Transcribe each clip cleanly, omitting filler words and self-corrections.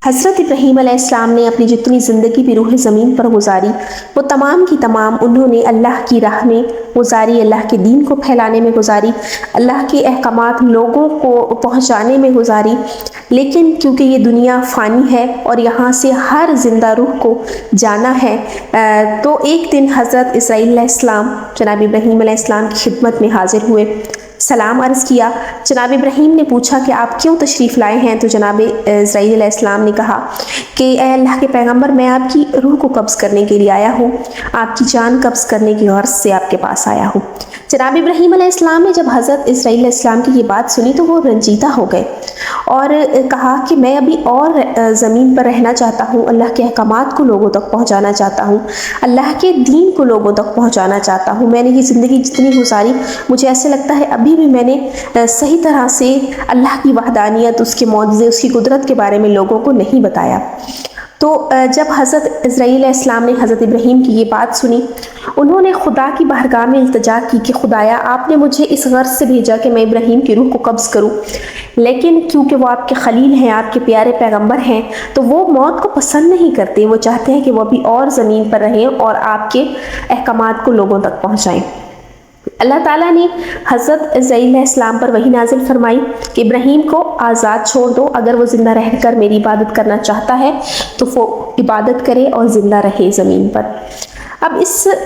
حضرت ابراہیم علیہ السلام نے اپنی جتنی زندگی بھی روح زمین پر گزاری وہ تمام کی تمام انہوں نے اللہ کی راہ میں گزاری، اللہ کے دین کو پھیلانے میں گزاری، اللہ کے احکامات لوگوں کو پہنچانے میں گزاری۔ لیکن کیونکہ یہ دنیا فانی ہے اور یہاں سے ہر زندہ روح کو جانا ہے، تو ایک دن حضرت اسرائیل علیہ السلام جناب ابراہیم علیہ السلام کی خدمت میں حاضر ہوئے، سلام عرض کیا۔ جناب ابراہیم نے پوچھا کہ آپ کیوں تشریف لائے ہیں؟ تو جناب اسرائیل علیہ السلام نے کہا کہ اے اللہ کے پیغمبر، میں آپ کی روح کو قبض کرنے کے لیے آیا ہوں، آپ کی جان قبض کرنے کی غرض سے آپ کے پاس آیا ہوں۔ جناب ابراہیم علیہ السلام نے جب حضرت اسرائیل علیہ السلام کی یہ بات سنی تو وہ رنجیدہ ہو گئے اور کہا کہ میں ابھی اور زمین پر رہنا چاہتا ہوں، اللہ کے احکامات کو لوگوں تک پہنچانا چاہتا ہوں، اللہ کے دین کو لوگوں تک پہنچانا چاہتا ہوں۔ میں نے یہ زندگی جتنی گزاری، مجھے ایسے لگتا ہے ابھی بھی میں نے صحیح طرح سے اللہ کی وحدانیت، اس کے معجزے، اس کی قدرت کے بارے میں لوگوں کو نہیں بتایا۔ تو جب حضرت اسرائیل علیہ السلام نے حضرت ابراہیم کی یہ بات سنی، انہوں نے خدا کی بارگاہ میں التجا کی کہ خدایا، آپ نے مجھے اس غرض سے بھیجا کہ میں ابراہیم کی روح کو قبض کروں، لیکن کیونکہ وہ آپ کے خلیل ہیں، آپ کے پیارے پیغمبر ہیں، تو وہ موت کو پسند نہیں کرتے، وہ چاہتے ہیں کہ وہ ابھی اور زمین پر رہیں اور آپ کے احکامات کو لوگوں تک پہنچائیں۔ اللہ تعالیٰ نے حضرت اسرائیل علیہ السلام پر وحی نازل فرمائی کہ ابراہیم کو آزاد چھوڑ دو، اگر وہ زندہ رہ کر میری عبادت کرنا چاہتا ہے تو وہ عبادت کرے اور زندہ رہے زمین پر۔ اب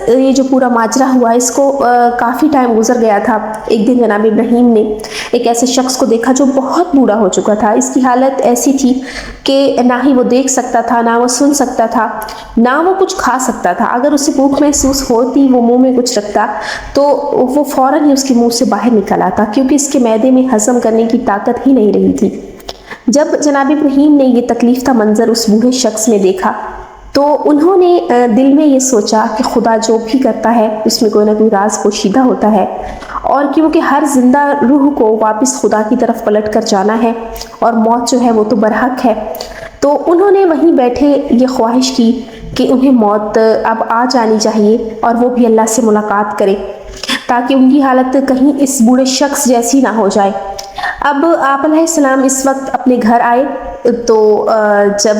یہ جو پورا ماجرا ہوا، اس کو کافی ٹائم گزر گیا تھا۔ ایک دن جناب ابراہیم نے ایک ایسے شخص کو دیکھا جو بہت بوڑھا ہو چکا تھا، اس کی حالت ایسی تھی کہ نہ ہی وہ دیکھ سکتا تھا، نہ وہ سن سکتا تھا، نہ وہ کچھ کھا سکتا تھا۔ اگر اسے بھوک محسوس ہوتی، وہ منہ میں کچھ رکھتا تو وہ فوراً ہی اس کے منہ سے باہر نکل آتا، کیونکہ اس کے معدے میں ہضم کرنے کی طاقت ہی نہیں رہی تھی۔ جب جناب ابراہیم نے یہ تکلیف کا منظر اس بوڑھے شخص میں دیکھا تو انہوں نے دل میں یہ سوچا کہ خدا جو بھی کرتا ہے اس میں کوئی نہ کوئی راز پوشیدہ ہوتا ہے، اور کیونکہ ہر زندہ روح کو واپس خدا کی طرف پلٹ کر جانا ہے اور موت جو ہے وہ تو برحق ہے، تو انہوں نے وہیں بیٹھے یہ خواہش کی کہ انہیں موت اب آ جانی چاہیے اور وہ بھی اللہ سے ملاقات کرے، تاکہ ان کی حالت کہیں اس بوڑھے شخص جیسی نہ ہو جائے۔ اب آپ علیہ السلام اس وقت اپنے گھر آئے، تو جب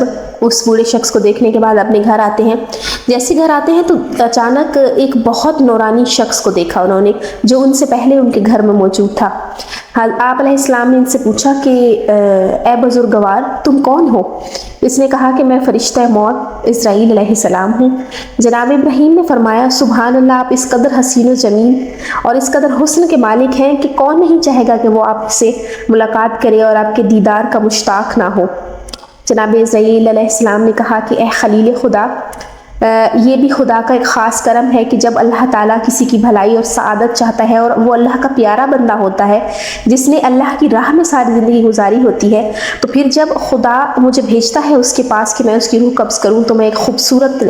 اس بوڑھے شخص کو دیکھنے کے بعد اپنے گھر آتے ہیں، جیسے گھر آتے ہیں تو اچانک ایک بہت نورانی شخص کو دیکھا انہوں نے، جو ان سے پہلے ان کے گھر میں موجود تھا۔ آپ علیہ السلام نے ان سے پوچھا کہ اے بزرگوار، تم کون ہو؟ اس نے کہا کہ میں فرشتہ موت اسرائیل علیہ السلام ہوں۔ جناب ابراہیم نے فرمایا سبحان اللہ، آپ اس قدر حسین و جمیل اور اس قدر حسن کے مالک ہیں کہ کون نہیں چاہے گا کہ وہ آپ سے ملاقات کرے اور آپ کے دیدار کا مشتاق نہ ہو۔ جناب اسرائیل علیہ السلام نے کہا کہ اے خلیل خدا، یہ بھی خدا کا ایک خاص کرم ہے کہ جب اللہ تعالیٰ کسی کی بھلائی اور سعادت چاہتا ہے اور وہ اللہ کا پیارا بندہ ہوتا ہے جس نے اللہ کی راہ میں ساری زندگی گزاری ہوتی ہے، تو پھر جب خدا مجھے بھیجتا ہے اس کے پاس کہ میں اس کی روح قبض کروں، تو میں ایک خوبصورت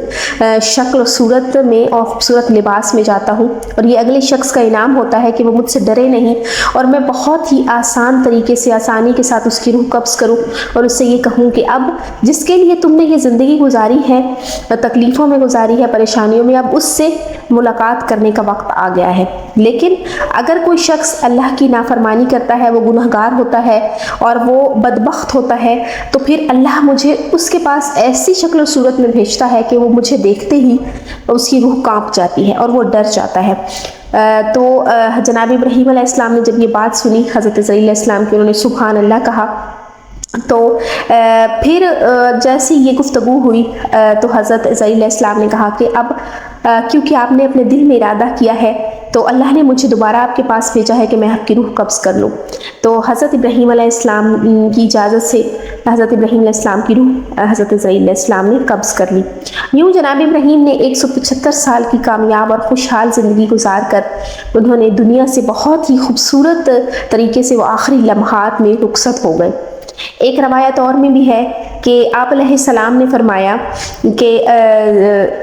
شکل و صورت میں اور خوبصورت لباس میں جاتا ہوں، اور یہ اگلے شخص کا انعام ہوتا ہے کہ وہ مجھ سے ڈرے نہیں اور میں بہت ہی آسان طریقے سے، آسانی کے ساتھ اس کی روح قبض کروں اور اس سے یہ کہوں کہ اب جس کے لیے تم نے یہ زندگی گزاری ہے، تکلیف میں گزاری ہے، پریشانیوں میں، اب اس سے ملاقات کرنے کا وقت آ گیا ہے۔ لیکن اگر کوئی شخص اللہ کی نافرمانی کرتا ہے، وہ گنہگار ہوتا ہے اور وہ بدبخت ہوتا ہے، تو پھر اللہ مجھے اس کے پاس ایسی شکل و صورت میں بھیجتا ہے کہ وہ مجھے دیکھتے ہی اس کی روح کانپ جاتی ہے اور وہ ڈر جاتا ہے۔ تو جناب ابراہیم علیہ السلام نے جب یہ بات سنی حضرت اسرائیل علیہ السلام کی، انہوں نے سبحان اللہ کہا۔ تو پھر جیسے یہ گفتگو ہوئی تو حضرت اسرائیل علیہ السلام نے کہا کہ اب کیونکہ آپ نے اپنے دل میں ارادہ کیا ہے تو اللہ نے مجھے دوبارہ آپ کے پاس بھیجا ہے کہ میں آپ کی روح قبض کر لوں۔ تو حضرت ابراہیم علیہ السلام کی اجازت سے حضرت ابراہیم علیہ السلام کی روح حضرت اسرائیل علیہ السلام نے قبض کر لی۔ یوں جناب ابراہیم نے 175 سال کی کامیاب اور خوشحال زندگی گزار کر انہوں نے دنیا سے بہت ہی خوبصورت طریقے سے وہ آخری لمحات میں رخصت ہو گئے۔ ایک روایت اور میں بھی ہے کہ آپ علیہ السلام نے فرمایا کہ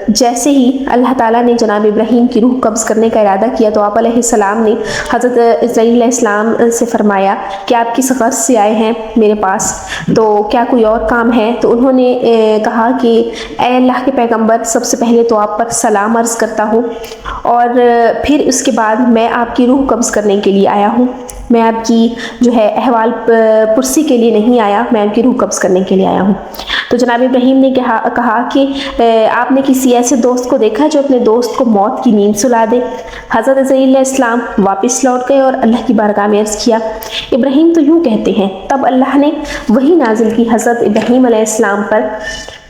جیسے ہی اللہ تعالیٰ نے جناب ابراہیم کی روح قبض کرنے کا ارادہ کیا تو آپ علیہ السلام نے حضرت اسرائیل علیہ السلام سے فرمایا کہ آپ کس غرض سے آئے ہیں میرے پاس، تو کیا کوئی اور کام ہے؟ تو انہوں نے کہا کہ اے اللہ کے پیغمبر، سب سے پہلے تو آپ پر سلام عرض کرتا ہوں اور پھر اس کے بعد میں آپ کی روح قبض کرنے کے لیے آیا ہوں۔ میں آپ کی جو ہے احوال پرسی کے لیے نہیں آیا، میں آپ کی روح قبض کرنے کے لیے آیا ہوں۔ تو جناب ابراہیم نے کہا کہ آپ نے کسی ایسے دوست کو دیکھا جو اپنے دوست کو موت کی نیند سلا دے؟ حضرت عزرائیل علیہ السلام واپس لوٹ گئے اور اللہ کی بارگاہ میں عرض کیا، ابراہیم تو یوں کہتے ہیں۔ تب اللہ نے وہی نازل کی حضرت ابراہیم علیہ السلام پر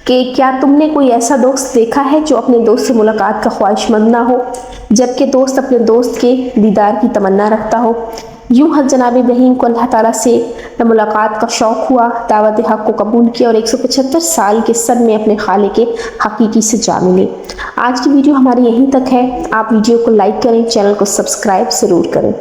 کہ کیا تم نے کوئی ایسا دوست دیکھا ہے جو اپنے دوست سے ملاقات کا خواہش مند نہ ہو، جبکہ دوست اپنے دوست کے دیدار کی تمنا رکھتا ہو؟ یوں جناب ابراہیم کو اللہ تعالیٰ سے ملاقات کا شوق ہوا، دعوت حق کو قبول کیا اور 175 سال کے سن میں اپنے خالق حقیقی سے جا ملے۔ آج کی ویڈیو ہماری یہیں تک ہے۔ آپ ویڈیو کو لائک کریں، چینل کو سبسکرائب ضرور کریں۔